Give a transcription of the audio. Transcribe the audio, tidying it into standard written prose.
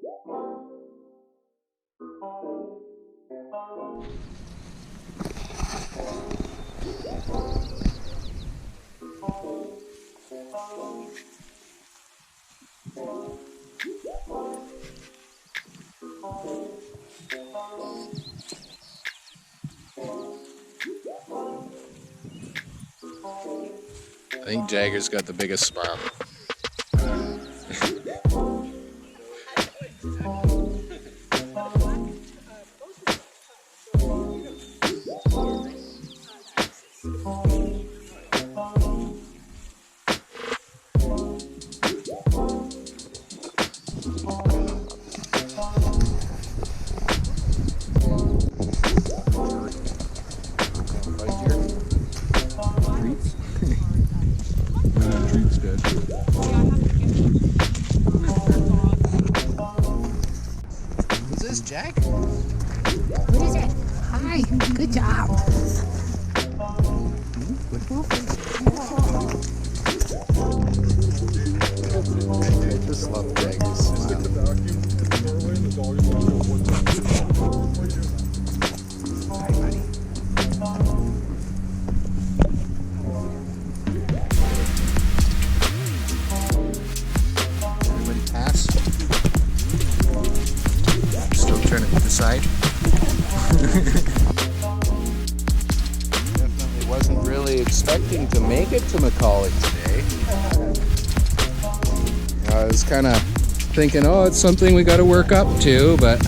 I think Jagger's got the biggest smile. Is this Jack? What is it? Hi, good job. I just love Jagger's smile. Hi, buddy. Everybody pass? Still trying to decide. Definitely wasn't really expecting to make it to Macaulay today. I was kind of thinking, oh, it's something we got to work up to, but